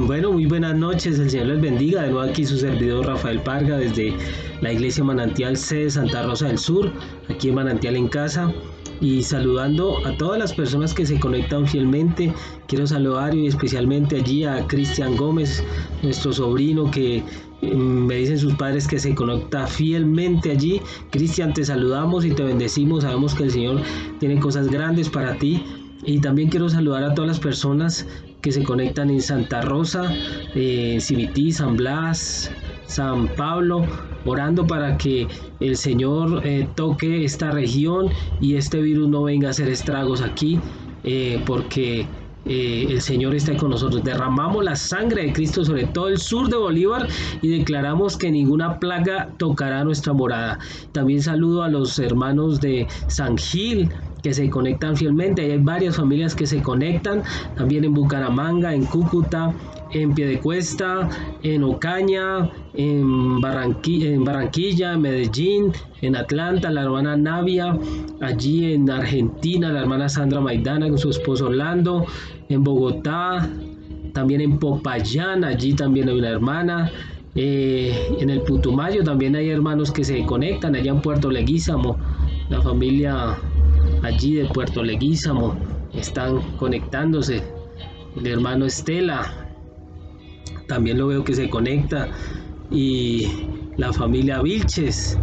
Bueno, muy buenas noches, el Señor les bendiga. De nuevo aquí su servidor Rafael Parga desde la Iglesia Manantial C Santa Rosa del Sur, aquí en Manantial en Casa, y saludando a todas las personas que se conectan fielmente. Quiero saludar y especialmente allí a Cristian Gómez, nuestro sobrino que me dicen sus padres que se conecta fielmente allí. Cristian, te saludamos y te bendecimos, sabemos que el Señor tiene cosas grandes para ti. Y también quiero saludar a todas las personas que se conectan en Santa Rosa, Cibití, San Blas, San Pablo, orando para que el Señor toque esta región y este virus no venga a hacer estragos aquí, porque el Señor está con nosotros. Derramamos la sangre de Cristo sobre todo el sur de Bolívar y declaramos que ninguna plaga tocará nuestra morada. También saludo a los hermanos de San Gil, que se conectan fielmente. Hay varias familias que se conectan, también en Bucaramanga, en Cúcuta, en Piedecuesta, en Ocaña, en Barranquilla, en Medellín, en Atlanta, la hermana Navia, allí en Argentina, la hermana Sandra Maidana con su esposo Orlando, en Bogotá, también en Popayán, allí también hay una hermana. En el Putumayo también hay hermanos que se conectan, allá en Puerto Leguízamo, la familia allí de Puerto Leguízamo están conectándose. El hermano Estela también lo veo que se conecta, y la familia Vilches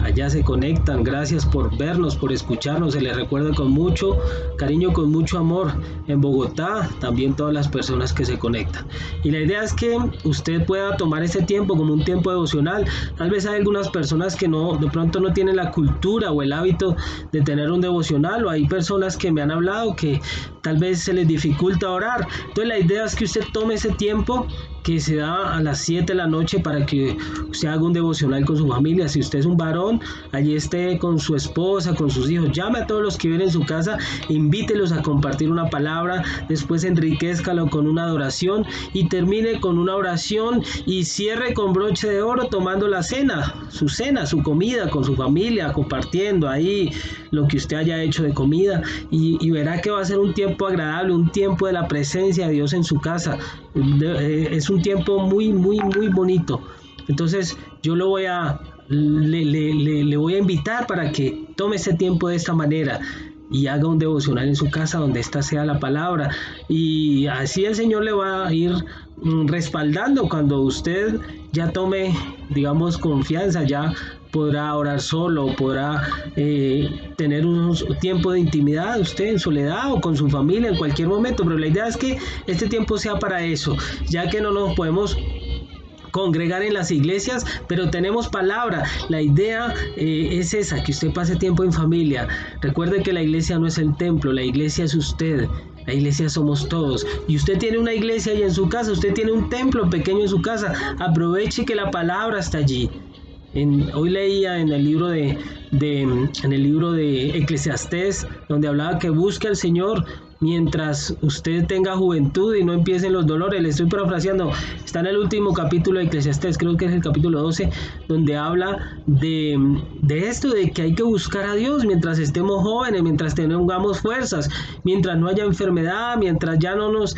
allá se conectan. Gracias por vernos, por escucharnos. Se les recuerda con mucho cariño, con mucho amor. En Bogotá también todas las personas que se conectan. Y la idea es que usted pueda tomar este tiempo como un tiempo devocional. Tal vez hay algunas personas que de pronto no tienen la cultura o el hábito de tener un devocional, o hay personas que me han hablado que tal vez se les dificulta orar. Entonces la idea es que usted tome ese tiempo que se da a las 7 de la noche para que usted haga un devocional con su familia. Si usted es un varón, allí esté con su esposa, con sus hijos, llame a todos los que viven en su casa, invítelos a compartir una palabra, después enriquézcalo con una adoración y termine con una oración y cierre con broche de oro tomando la cena, su comida con su familia, compartiendo ahí lo que usted haya hecho de comida, y verá que va a ser un tiempo agradable, un tiempo de la presencia de Dios en su casa. Es un tiempo muy bonito. Entonces yo le voy a invitar para que tome ese tiempo de esta manera y haga un devocional en su casa donde esta sea la palabra, y así el Señor le va a ir respaldando. Cuando usted ya tome, digamos, confianza, ya podrá orar solo, podrá tener un tiempo de intimidad usted en soledad o con su familia en cualquier momento, pero la idea es que este tiempo sea para eso, ya que no nos podemos congregar en las iglesias, pero tenemos palabra. La idea es esa, que usted pase tiempo en familia. Recuerde que la iglesia no es el templo, la iglesia es usted. La iglesia somos todos, y usted tiene una iglesia ahí en su casa, usted tiene un templo pequeño en su casa. Aproveche que la palabra está allí. Hoy leía en el libro de Eclesiastés, donde hablaba que busque al Señor mientras usted tenga juventud y no empiecen los dolores. Le estoy parafraseando, está en el último capítulo de Eclesiastés, creo que es el capítulo 12, donde habla de esto, de que hay que buscar a Dios mientras estemos jóvenes, mientras tengamos fuerzas, mientras no haya enfermedad, mientras ya no nos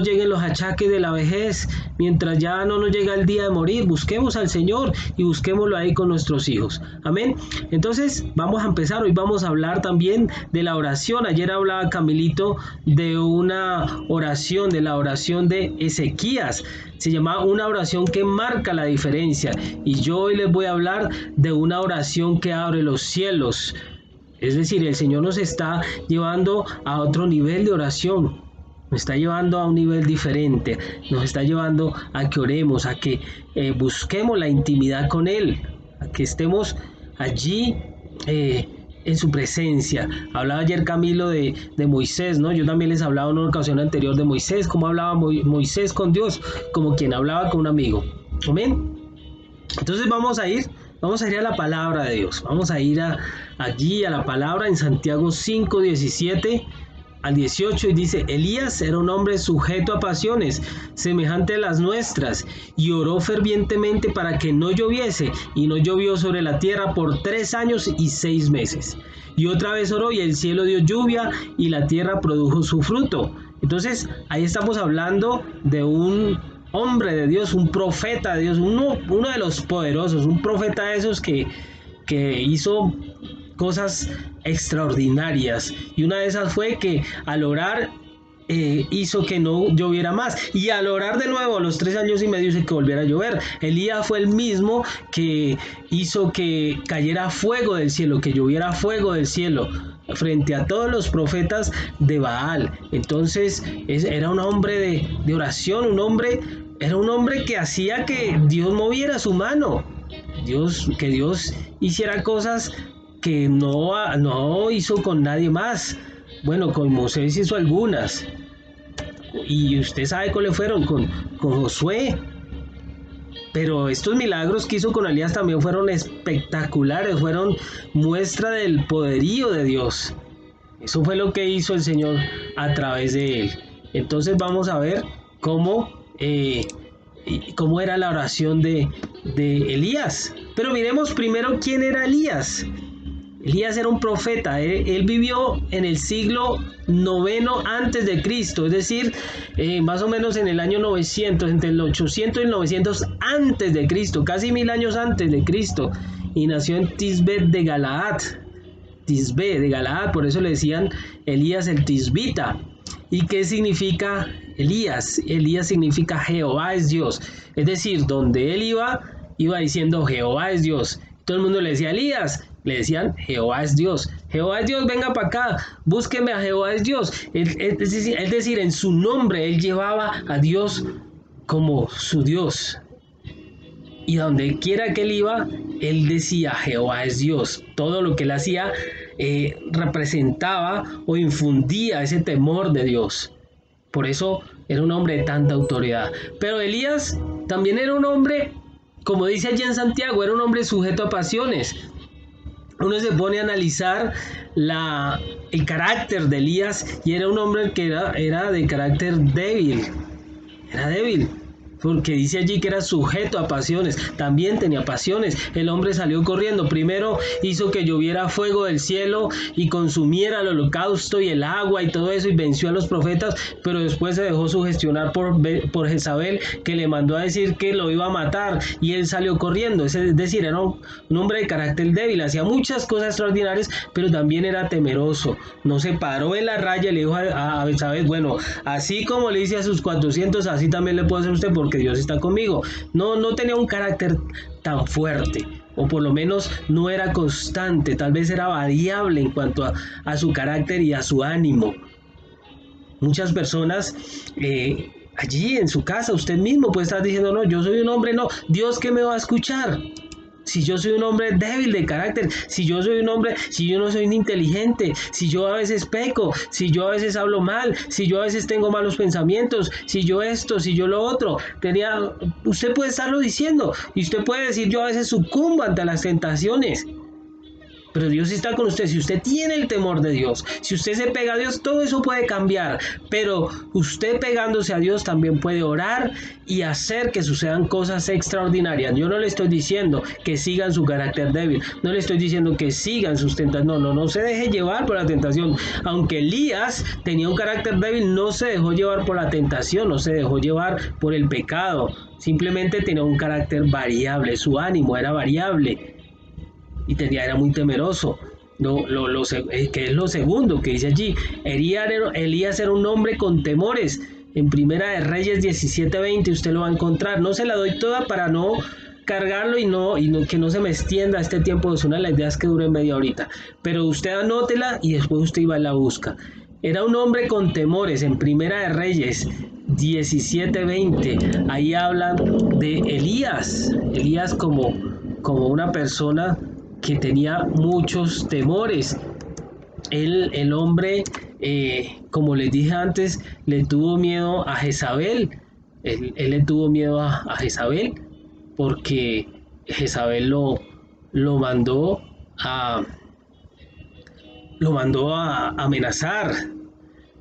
lleguen los achaques de la vejez, mientras ya no nos llega el día de morir. Busquemos al Señor y busquémoslo ahí con nuestros hijos. Amén. Entonces vamos a empezar. Hoy vamos a hablar también de la oración. Ayer hablaba Camilito de una oración, de la oración de Ezequías. Se llama una oración que marca la diferencia, y yo hoy les voy a hablar de una oración que abre los cielos. Es decir, el Señor nos está llevando a otro nivel de oración, nos está llevando a un nivel diferente, nos está llevando a que oremos, a que busquemos la intimidad con Él, a que estemos allí en su presencia. Hablaba ayer Camilo de Moisés, ¿no? Yo también les hablaba en una ocasión anterior de Moisés, cómo hablaba Moisés con Dios, como quien hablaba con un amigo. Amén. Entonces vamos a ir a la palabra de Dios, vamos a ir allí a la palabra en Santiago 5:17 al 18, y dice: Elías era un hombre sujeto a pasiones, semejante a las nuestras, y oró fervientemente para que no lloviese, y no llovió sobre la tierra por 3 años y 6 meses. Y otra vez oró, y el cielo dio lluvia, y la tierra produjo su fruto. Entonces, ahí estamos hablando de un hombre de Dios, un profeta de Dios, uno de los poderosos, un profeta de esos que hizo cosas extraordinarias. Y una de esas fue que al orar hizo que no lloviera más, y al orar de nuevo a los 3 años y medio hizo que volviera a llover. Elías fue el mismo que hizo que cayera fuego del cielo, que lloviera fuego del cielo frente a todos los profetas de Baal. Entonces era un hombre de oración, era un hombre que hacía que Dios moviera su mano, que Dios hiciera cosas que no hizo con nadie más. Bueno, con Moisés hizo algunas, y usted sabe cuáles fueron, con Josué. Pero estos milagros que hizo con Elías también fueron espectaculares, fueron muestra del poderío de Dios. Eso fue lo que hizo el Señor a través de él. Entonces vamos a ver cómo era la oración de Elías. Pero miremos primero quién era Elías. Elías era un profeta. Él vivió en el siglo noveno antes de Cristo, es decir, más o menos en el año 900, entre el 800 y el 900 antes de Cristo, casi 1000 años antes de Cristo, y nació en Tisbe de Galaad. Tisbe de Galaad, por eso le decían Elías el Tisbita. ¿Y qué significa Elías? Elías significa Jehová es Dios, es decir, donde él iba diciendo Jehová es Dios. Todo el mundo le decía Elías, le decían Jehová es Dios. Jehová es Dios, venga para acá, búsqueme a Jehová es Dios. Es decir, en su nombre él llevaba a Dios como su Dios. Y donde quiera que él iba, él decía Jehová es Dios. Todo lo que él hacía representaba o infundía ese temor de Dios. Por eso era un hombre de tanta autoridad. Pero Elías también era un hombre, como dice allí en Santiago, era un hombre sujeto a pasiones. Uno se pone a analizar el carácter de Elías, y era un hombre que era de carácter débil. Era débil, porque dice allí que era sujeto a pasiones. También tenía pasiones. El hombre salió corriendo. Primero hizo que lloviera fuego del cielo y consumiera el holocausto y el agua y todo eso, y venció a los profetas, pero después se dejó sugestionar por Jezabel, que le mandó a decir que lo iba a matar, y él salió corriendo. Es decir, era un hombre de carácter débil, hacía muchas cosas extraordinarias, pero también era temeroso. No se paró en la raya y le dijo a Jezabel, bueno, así como le dice a sus 400, así también le puedo hacer a usted, porque Dios está conmigo. No tenía un carácter tan fuerte, o por lo menos no era constante, tal vez era variable en cuanto a su carácter y a su ánimo. Muchas personas allí en su casa, usted mismo puede estar diciendo, no, yo soy un hombre, no, Dios, ¿qué me va a escuchar? Si yo soy un hombre débil de carácter, si yo no soy inteligente, si yo a veces peco, si yo a veces hablo mal, si yo a veces tengo malos pensamientos, si yo esto, si yo lo otro, usted puede estarlo diciendo, y usted puede decir, yo a veces sucumbo ante las tentaciones. Pero Dios está con usted. Si usted tiene el temor de Dios, si usted se pega a Dios, todo eso puede cambiar. Pero usted pegándose a Dios también puede orar y hacer que sucedan cosas extraordinarias. Yo no le estoy diciendo que sigan su carácter débil, no le estoy diciendo que sigan sus tentaciones. No se deje llevar por la tentación. Aunque Elías tenía un carácter débil, no se dejó llevar por la tentación, no se dejó llevar por el pecado. Simplemente tenía un carácter variable, su ánimo era variable. Y era muy temeroso, que es lo segundo que dice allí. Elías era un hombre con temores. En Primera de Reyes 17:20 usted lo va a encontrar. No se la doy toda para no cargarlo y que no se me extienda este tiempo. Es una de las ideas que dure media horita, pero usted anótela y después usted va y la busca. Era un hombre con temores. En Primera de Reyes 17:20 ahí hablan de Elías como una persona que tenía muchos temores. El hombre, como les dije antes, le tuvo miedo a Jezabel. Él le tuvo miedo a Jezabel porque Jezabel lo mandó a amenazar.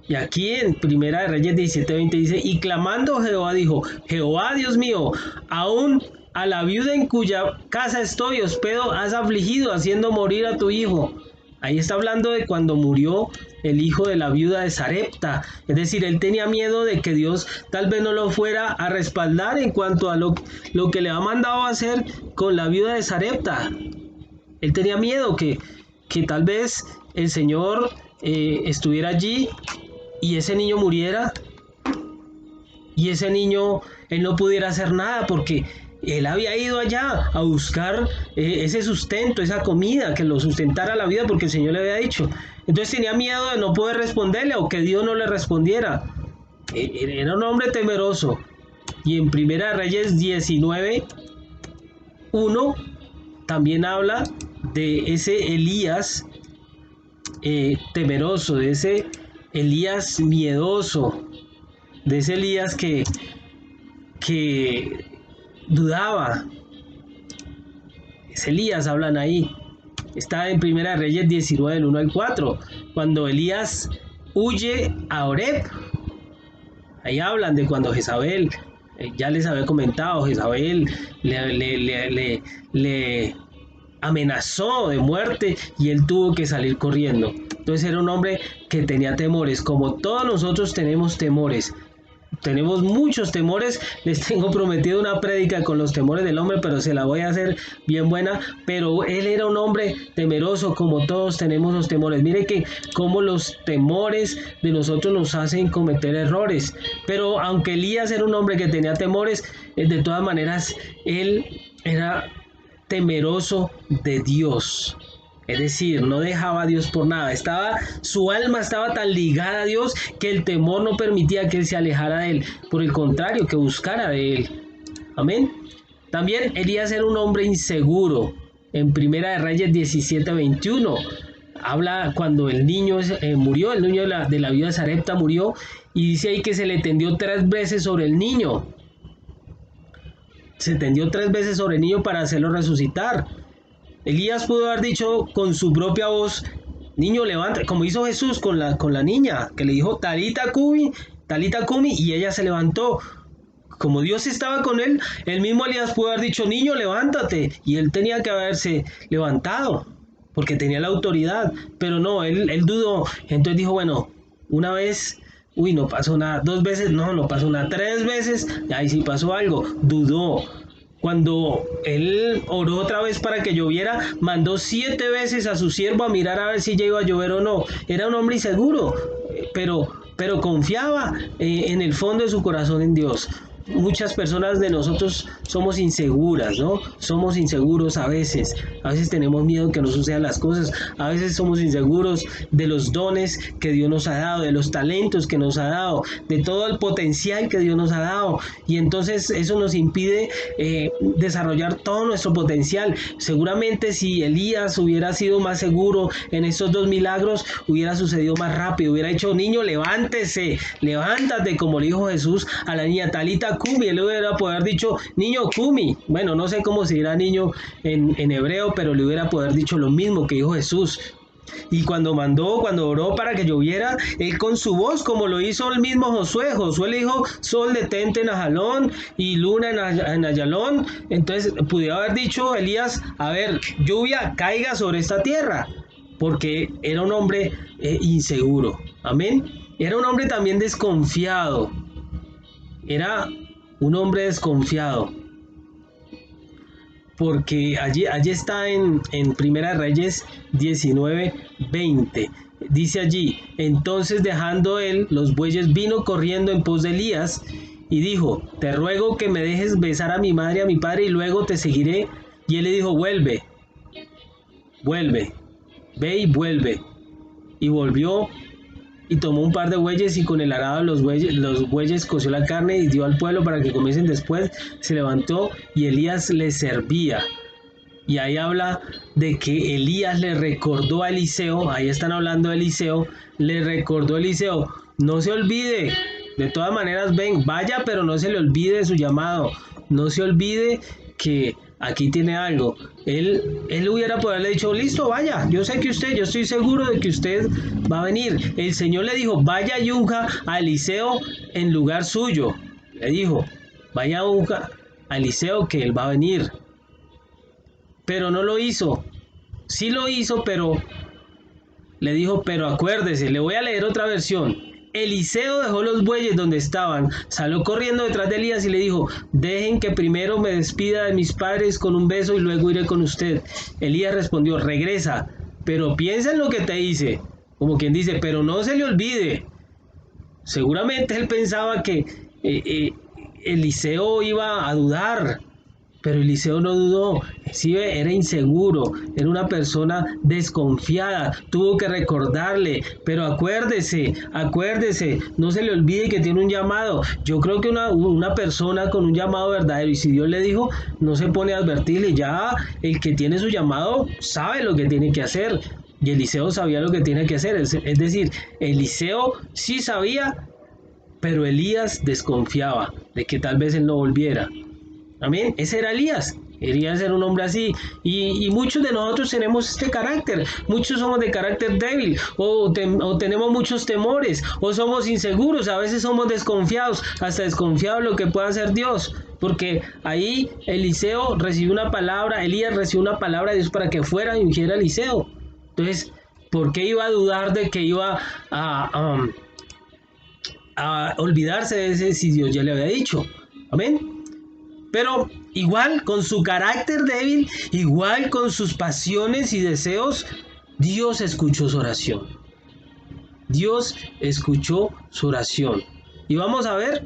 Y aquí en Primera de Reyes 17:20 dice, y clamando Jehová dijo, Jehová Dios mío, aún a la viuda en cuya casa estoy hospedo has afligido, haciendo morir a tu hijo. Ahí está hablando de cuando murió el hijo de la viuda de Sarepta. Es decir, él tenía miedo de que Dios tal vez no lo fuera a respaldar en cuanto a lo que le ha mandado a hacer con la viuda de Sarepta. Él tenía miedo que tal vez el Señor estuviera allí y ese niño muriera y ese niño, él no pudiera hacer nada porque él había ido allá a buscar ese sustento, esa comida que lo sustentara la vida porque el Señor le había dicho. Entonces tenía miedo de no poder responderle o que Dios no le respondiera. Era un hombre temeroso. Y en Primera de Reyes 19:1 también habla de ese Elías temeroso, de ese Elías miedoso, de ese Elías que dudaba. Es Elías, hablan ahí. Está en Primera de Reyes 19, del 1 al 4, cuando Elías huye a Oreb. Ahí hablan de cuando Jezabel, ya les había comentado, Jezabel le amenazó de muerte y él tuvo que salir corriendo. Entonces era un hombre que tenía temores, como todos nosotros tenemos temores. Tenemos muchos temores. Les tengo prometido una prédica con los temores del hombre, pero se la voy a hacer bien buena. Pero él era un hombre temeroso, como todos tenemos los temores. Mire que como los temores de nosotros nos hacen cometer errores. Pero aunque Elías era un hombre que tenía temores, de todas maneras él era temeroso de Dios. Es decir, no dejaba a Dios por nada. Su alma estaba tan ligada a Dios que el temor no permitía que él se alejara de él. Por el contrario, que buscara de él. Amén. También Elías era un hombre inseguro. En Primera de Reyes 17:21 habla cuando el niño murió, el niño de la viuda de Sarepta murió, y dice ahí que se le tendió 3 veces sobre el niño. Se tendió 3 veces sobre el niño para hacerlo resucitar. Elías pudo haber dicho con su propia voz, niño, levanta, como hizo Jesús con la niña, que le dijo, Talita Cumi, y ella se levantó. Como Dios estaba con él, el mismo Elías pudo haber dicho, niño, levántate, y él tenía que haberse levantado, porque tenía la autoridad, pero no, él dudó. Entonces dijo, bueno, una vez, no pasó nada, 2 veces, no pasó nada, 3 veces, ahí sí pasó algo, dudó. Cuando él oró otra vez para que lloviera, mandó 7 veces a su siervo a mirar a ver si ya iba a llover o no. Era un hombre inseguro, pero confiaba en el fondo de su corazón en Dios. Muchas personas de nosotros somos inseguras, ¿no? Somos inseguros a veces tenemos miedo que no sucedan las cosas, a veces somos inseguros de los dones que Dios nos ha dado, de los talentos que nos ha dado, de todo el potencial que Dios nos ha dado, y entonces eso nos impide desarrollar todo nuestro potencial. Seguramente si Elías hubiera sido más seguro en estos 2 milagros, hubiera sucedido más rápido, hubiera dicho, niño, levántese, levántate, como le dijo Jesús a la niña, Talita Cumi, él hubiera poder dicho, niño Cumi, bueno, no sé cómo se dirá niño en hebreo, pero le hubiera poder dicho lo mismo que dijo Jesús. Y cuando oró para que lloviera, él con su voz, como lo hizo el mismo Josué le dijo, sol detente en Ajalón y luna en Ayalón. Entonces pudiera haber dicho Elías, a ver, lluvia caiga sobre esta tierra, porque era un hombre inseguro, amén. Era un hombre también desconfiado, era un hombre desconfiado, porque allí está en Primera Reyes 19:20. Dice allí, entonces dejando él los bueyes, vino corriendo en pos de Elías y dijo, te ruego que me dejes besar a mi madre y a mi padre y luego te seguiré. Y él le dijo, vuelve, ve y vuelve. Y volvió y tomó un par de bueyes y con el arado de los bueyes coció la carne y dio al pueblo para que comiesen. Después se levantó y Elías les servía. Y ahí habla de que Elías le recordó a Eliseo, ahí están hablando de Eliseo, le recordó a Eliseo, no se olvide, de todas maneras vaya, pero no se le olvide de su llamado, no se olvide que aquí tiene algo. Él hubiera podido haberle dicho, listo, vaya, yo estoy seguro de que usted va a venir. El Señor le dijo, vaya y unja a Eliseo en lugar suyo. Le dijo, vaya unja a Eliseo que él va a venir. Pero no lo hizo. Sí lo hizo, pero le dijo, pero acuérdese, le voy a leer otra versión. Eliseo dejó los bueyes donde estaban, salió corriendo detrás de Elías y le dijo, dejen que primero me despida de mis padres con un beso y luego iré con usted. Elías respondió, regresa, pero piensa en lo que te hice. Como quien dice, pero no se le olvide. Seguramente él pensaba que Eliseo iba a dudar, pero Eliseo no dudó. Sí, era inseguro, era una persona desconfiada, tuvo que recordarle, pero acuérdese, no se le olvide que tiene un llamado. Yo creo que una persona con un llamado verdadero, y si Dios le dijo, no se pone a advertirle, ya el que tiene su llamado sabe lo que tiene que hacer. Y Eliseo sabía lo que tenía que hacer, es decir, Eliseo sí sabía, pero Elías desconfiaba de que tal vez él no volviera. Amén, ese era Elías. Elías era un hombre así, y muchos de nosotros tenemos este carácter, muchos somos de carácter débil, o tenemos muchos temores, o somos inseguros, a veces somos desconfiados, hasta desconfiados de lo que pueda hacer Dios, porque ahí Elías recibió una palabra de Dios para que fuera y ungiera a Eliseo. Entonces, ¿por qué iba a dudar de que iba a olvidarse de ese si Dios ya le había dicho? Amén. Pero igual con su carácter débil, igual con sus pasiones y deseos, Dios escuchó su oración. Dios escuchó su oración. Y vamos a ver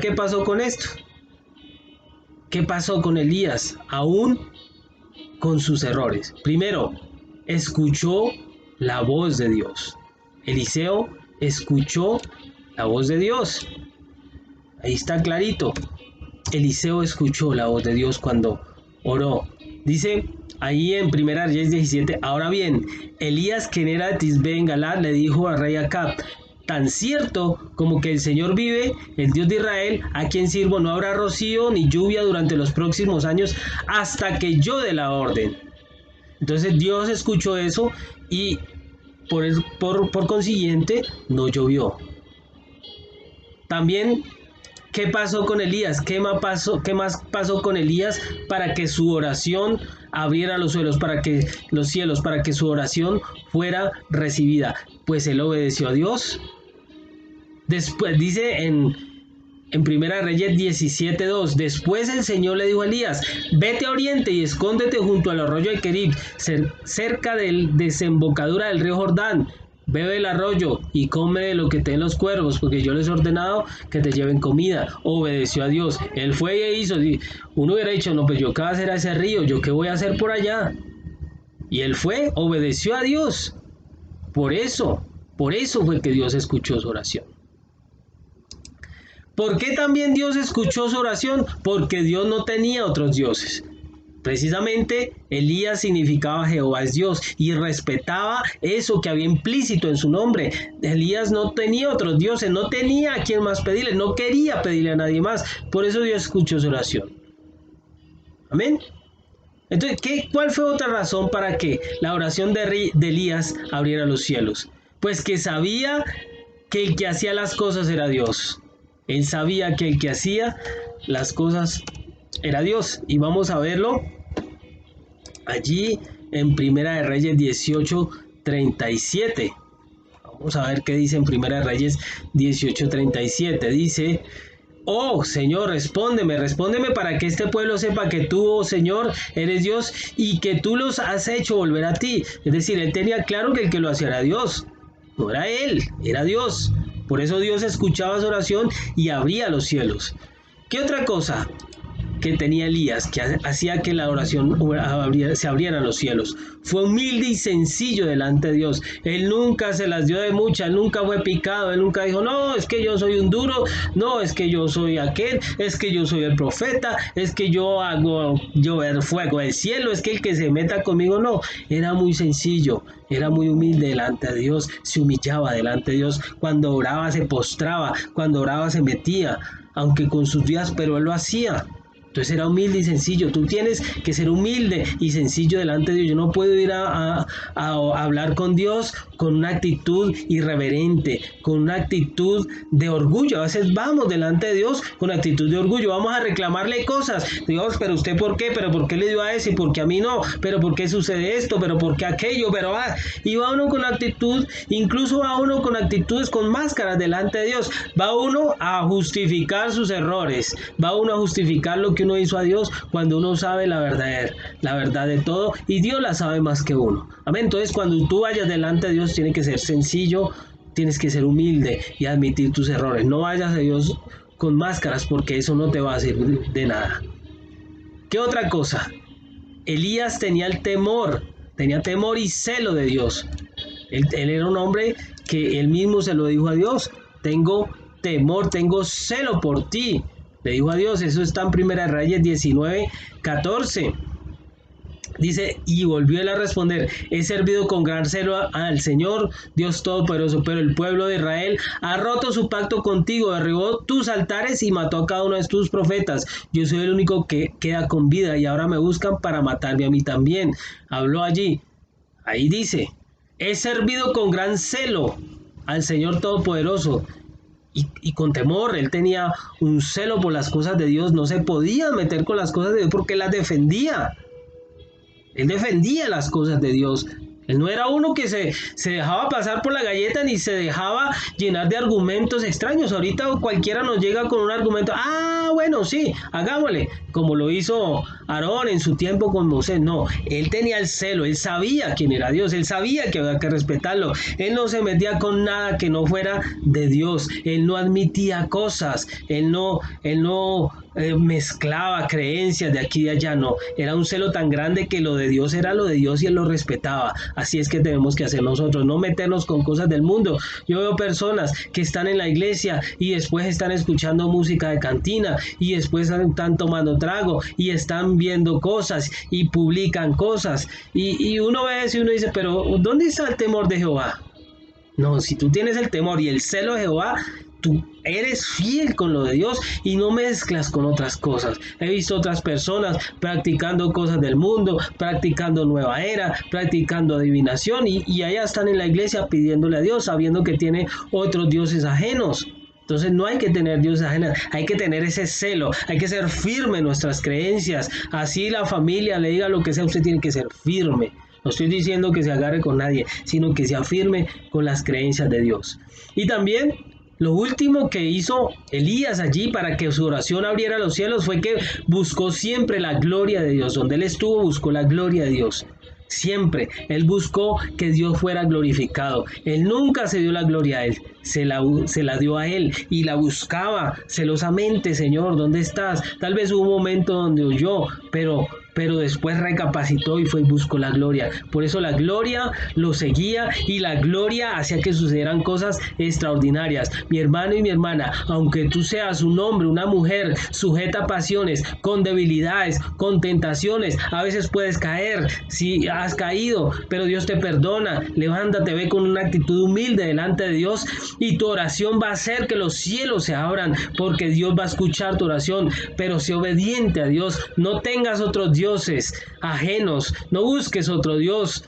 qué pasó con esto. ¿Qué pasó con Elías? Aún con sus errores. Primero, escuchó la voz de Dios. Eliseo escuchó la voz de Dios. Ahí está clarito. Eliseo escuchó la voz de Dios cuando oró. Dice ahí en 1 Reyes 17, ahora bien, Elías, quien era de Tisbe en Galad, le dijo al rey Acab, tan cierto como que el Señor vive, el Dios de Israel, a quien sirvo, no habrá rocío ni lluvia durante los próximos años hasta que yo dé la orden. Entonces Dios escuchó eso y por consiguiente no llovió. También, ¿qué pasó con Elías? ¿Qué más pasó con Elías para que su oración abriera los cielos, para que su oración fuera recibida? Pues él obedeció a Dios. Después dice en 1 Reyes 17:2, después el Señor le dijo a Elías, vete a oriente y escóndete junto al arroyo de Kerib, cerca de la desembocadura del río Jordán. Bebe el arroyo y come de lo que te den los cuervos, porque yo les he ordenado que te lleven comida. Obedeció a Dios. Él fue e hizo. Uno hubiera dicho, no, pues yo qué voy a hacer a ese río, yo qué voy a hacer por allá. Y él fue, obedeció a Dios. Por eso fue que Dios escuchó su oración. ¿Por qué también Dios escuchó su oración? Porque Dios no tenía otros dioses. Precisamente Elías significaba Jehová es Dios y respetaba eso que había implícito en su nombre. Elías no tenía otros dioses, no tenía a quien más pedirle, no quería pedirle a nadie más. Por eso Dios escuchó su oración. Amén. Entonces, ¿cuál fue otra razón para que la oración de Elías abriera los cielos? Pues que sabía que el que hacía las cosas era Dios. Él sabía que el que hacía las cosas era Dios. Y vamos a verlo allí en 1 Reyes 18:37. Vamos a ver qué dice en 1 Reyes 18:37. Dice, oh Señor, respóndeme para que este pueblo sepa que tú, oh Señor, eres Dios y que tú los has hecho volver a ti. Es decir, él tenía claro que el que lo hacía era Dios. No era él, era Dios. Por eso Dios escuchaba su oración y abría los cielos. ¿Qué otra cosa que tenía Elías que hacía que la oración se abrieran los cielos? Fue humilde y sencillo delante de Dios. Él nunca se las dio de muchas, nunca fue picado, él nunca dijo, no, es que yo soy un duro, no, es que yo soy aquel, es que yo soy el profeta, es que yo hago llover fuego del cielo, es que el que se meta conmigo, no. Era muy sencillo, era muy humilde delante de Dios, se humillaba delante de Dios, cuando oraba se postraba, cuando oraba se metía, aunque con sus días, pero él lo hacía. Entonces era humilde y sencillo. Tú tienes que ser humilde y sencillo delante de Dios. Yo no puedo ir a hablar con Dios con una actitud irreverente, con una actitud de orgullo. A veces vamos delante de Dios con actitud de orgullo. Vamos a reclamarle cosas. Dios, pero usted ¿por qué? ¿Pero por qué le dio a ese? ¿Y por qué a mí no? ¿Pero por qué sucede esto? ¿Pero por qué aquello? Pero y va uno con actitud, incluso va uno con actitudes, con máscaras delante de Dios. Va uno a justificar sus errores. Va uno a justificar lo que uno hizo a Dios cuando uno sabe la verdad de todo, y Dios la sabe más que uno. Amén. Entonces, cuando tú vayas delante de Dios, tiene que ser sencillo, tienes que ser humilde y admitir tus errores. No vayas a Dios con máscaras, porque eso no te va a servir de nada. ¿Qué otra cosa? Elías tenía temor y celo de Dios. Él era un hombre que él mismo se lo dijo a Dios: tengo temor, tengo celo por ti. Le dijo a Dios, eso está en Primera de Reyes 19:14. Dice, y volvió él a responder: he servido con gran celo al Señor Dios Todopoderoso, pero el pueblo de Israel ha roto su pacto contigo, derribó tus altares y mató a cada uno de tus profetas. Yo soy el único que queda con vida y ahora me buscan para matarme a mí también. Habló allí, ahí dice, he servido con gran celo al Señor Todopoderoso. Y con temor. Él tenía un celo por las cosas de Dios. No se podía meter con las cosas de Dios porque las defendía. Él defendía las cosas de Dios. Él no era uno que se dejaba pasar por la galleta ni se dejaba llenar de argumentos extraños. Ahorita cualquiera nos llega con un argumento: bueno, sí, hagámosle, como lo hizo Aarón en su tiempo con Moisés. No, él tenía el celo, él sabía quién era Dios, él sabía que había que respetarlo. Él no se metía con nada que no fuera de Dios. Él no admitía cosas, él no mezclaba creencias de aquí y de allá. No, era un celo tan grande que lo de Dios era lo de Dios y él lo respetaba. Así es que tenemos que hacer nosotros, no meternos con cosas del mundo. Yo veo personas que están en la iglesia y después están escuchando música de cantina y después están tomando trago y están viendo cosas y publican cosas, y uno ve eso y uno dice: pero ¿dónde está el temor de Jehová? No, si tú tienes el temor y el celo de Jehová, tú eres fiel con lo de Dios y no mezclas con otras cosas. He visto otras personas practicando cosas del mundo, practicando nueva era, practicando adivinación, y allá están en la iglesia pidiéndole a Dios, sabiendo que tiene otros dioses ajenos. Entonces no hay que tener dioses ajenos, hay que tener ese celo, hay que ser firme en nuestras creencias. Así la familia le diga lo que sea, usted tiene que ser firme. No estoy diciendo que se agarre con nadie, sino que sea firme con las creencias de Dios. Y también lo último que hizo Elías allí para que su oración abriera los cielos fue que buscó siempre la gloria de Dios. Donde él estuvo, buscó la gloria de Dios. Siempre él buscó que Dios fuera glorificado. Él nunca se dio la gloria a él, se la dio a él y la buscaba celosamente. Señor, ¿dónde estás? Tal vez hubo un momento donde huyó, pero después recapacitó y fue y buscó la gloria. Por eso la gloria lo seguía y la gloria hacía que sucedieran cosas extraordinarias. Mi hermano y mi hermana, aunque tú seas un hombre, una mujer sujeta a pasiones, con debilidades, con tentaciones, a veces puedes caer. Si has caído, pero Dios te perdona. Levántate, ve con una actitud humilde delante de Dios y tu oración va a hacer que los cielos se abran, porque Dios va a escuchar tu oración. Pero sé obediente a Dios, no tengas otros dioses ajenos, no busques otro Dios.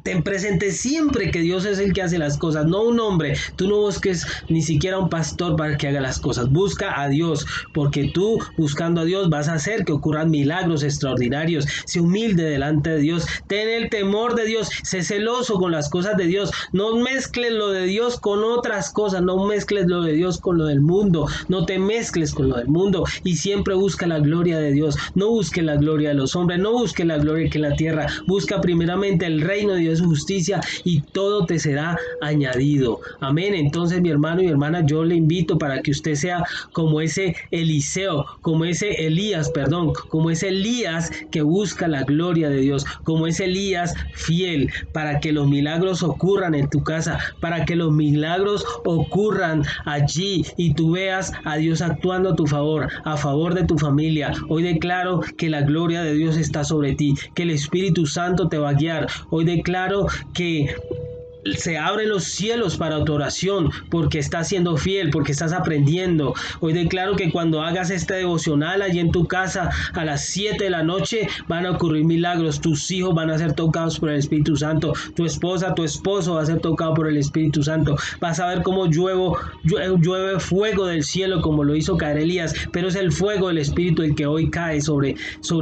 Ten presente siempre que Dios es el que hace las cosas, no un hombre. Tú no busques ni siquiera un pastor para que haga las cosas. Busca a Dios, porque tú buscando a Dios vas a hacer que ocurran milagros extraordinarios. Sé humilde delante de Dios. Ten el temor de Dios. Sé celoso con las cosas de Dios. No mezcles lo de Dios con otras cosas. No mezcles lo de Dios con lo del mundo. No te mezcles con lo del mundo. Y siempre busca la gloria de Dios. No busque la gloria de los hombres. No busque la gloria que en la tierra. Busca primeramente el reino de Dios, su justicia, y todo te será añadido. Amén. Entonces, mi hermano y mi hermana, yo le invito para que usted sea como ese Eliseo, como ese Elías, como ese Elías que busca la gloria de Dios, como ese Elías fiel, para que los milagros ocurran en tu casa, para que los milagros ocurran allí y tú veas a Dios actuando a favor de tu familia. Hoy declaro que la gloria de Dios está sobre ti, que el Espíritu Santo te va a guiar. Hoy declaro que se abren los cielos para tu oración, porque estás siendo fiel, porque estás aprendiendo. Hoy declaro que cuando hagas este devocional allí en tu casa a las 7 de la noche van a ocurrir milagros. Tus hijos van a ser tocados por el Espíritu Santo. Tu esposa, tu esposo va a ser tocado por el Espíritu Santo. Vas a ver cómo llueve fuego del cielo como lo hizo caer Elías, pero es el fuego del Espíritu el que hoy cae sobre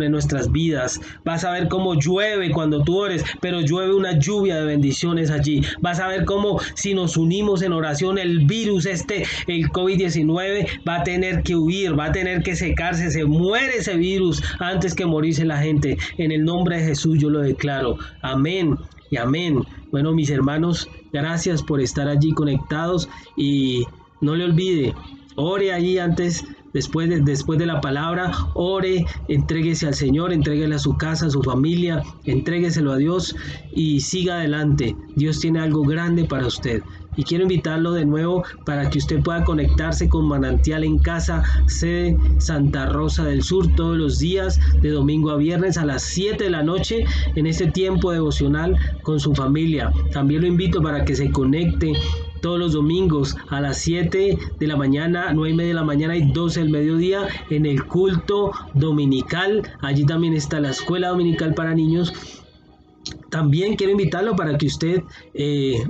nuestras vidas. Vas a ver cómo llueve cuando tú ores, pero llueve una lluvia de bendiciones allí. Vas a ver cómo si nos unimos en oración, el virus el COVID-19 va a tener que huir, va a tener que secarse, se muere ese virus antes que morirse la gente. En el nombre de Jesús yo lo declaro. Amén y amén. Bueno, mis hermanos, gracias por estar allí conectados y no le olvide, ore allí antes. Después de la palabra, ore, entréguese al Señor, entréguele a su casa, a su familia, entrégueselo a Dios y siga adelante. Dios tiene algo grande para usted. Y quiero invitarlo de nuevo para que usted pueda conectarse con Manantial en Casa, sede Santa Rosa del Sur, todos los días de domingo a viernes a las 7 de la noche en este tiempo devocional con su familia. También lo invito para que se conecte todos los domingos a las 7 de la mañana, 9:30 de la mañana y 12 del mediodía en el culto dominical. Allí también está la escuela dominical para niños. También quiero invitarlo para que usted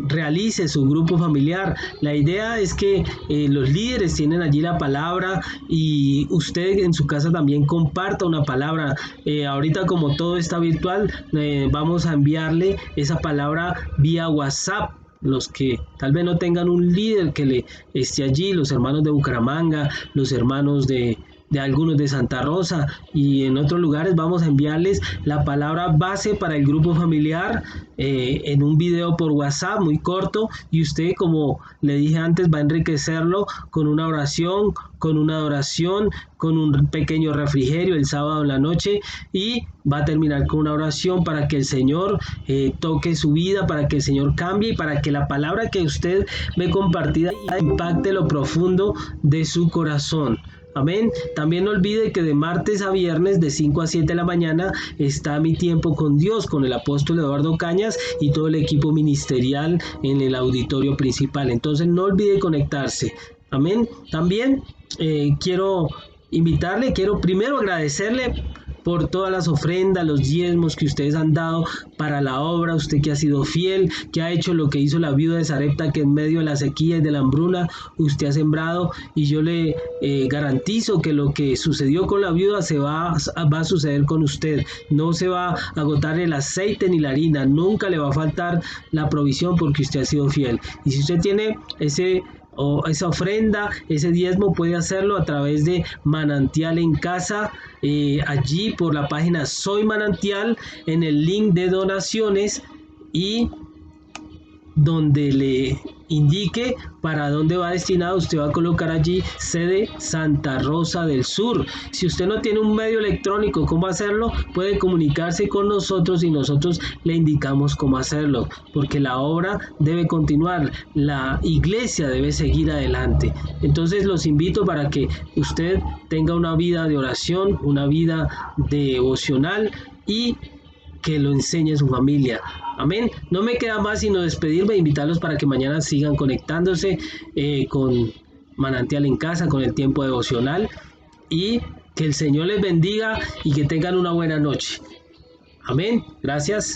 realice su grupo familiar. La idea es que los líderes tienen allí la palabra y usted en su casa también comparta una palabra. Ahorita como todo está virtual, vamos a enviarle esa palabra vía WhatsApp. Los que tal vez no tengan un líder que le esté allí, los hermanos de Bucaramanga, los hermanos de algunos de Santa Rosa y en otros lugares, vamos a enviarles la palabra base para el grupo familiar en un video por WhatsApp muy corto, y usted, como le dije antes, va a enriquecerlo con una oración, con una adoración, con un pequeño refrigerio el sábado en la noche, y va a terminar con una oración para que el Señor toque su vida, para que el Señor cambie y para que la palabra que usted ve compartida impacte lo profundo de su corazón. Amén. También no olvide que de martes a viernes de 5 a 7 de la mañana está Mi Tiempo con Dios con el apóstol Eduardo Cañas y todo el equipo ministerial en el auditorio principal. Entonces no olvide conectarse. Amén. También quiero primero agradecerle por todas las ofrendas, los diezmos que ustedes han dado para la obra, usted que ha sido fiel, que ha hecho lo que hizo la viuda de Sarepta, que en medio de la sequía y de la hambruna usted ha sembrado, y yo le garantizo que lo que sucedió con la viuda va a suceder con usted. No se va a agotar el aceite ni la harina, nunca le va a faltar la provisión porque usted ha sido fiel. Y si usted tiene esa ofrenda, ese diezmo, puede hacerlo a través de Manantial en Casa, allí por la página Soy Manantial, en el link de donaciones, y donde le indique para dónde va destinado, usted va a colocar allí sede Santa Rosa del Sur. Si usted no tiene un medio electrónico, ¿cómo hacerlo? Puede comunicarse con nosotros y nosotros le indicamos cómo hacerlo, porque la obra debe continuar, la iglesia debe seguir adelante. Entonces los invito para que usted tenga una vida de oración, una vida devocional, y que lo enseñe a su familia. Amén. No me queda más sino despedirme e invitarlos para que mañana sigan conectándose con Manantial en Casa, con el tiempo devocional, y que el Señor les bendiga y que tengan una buena noche. Amén. Gracias.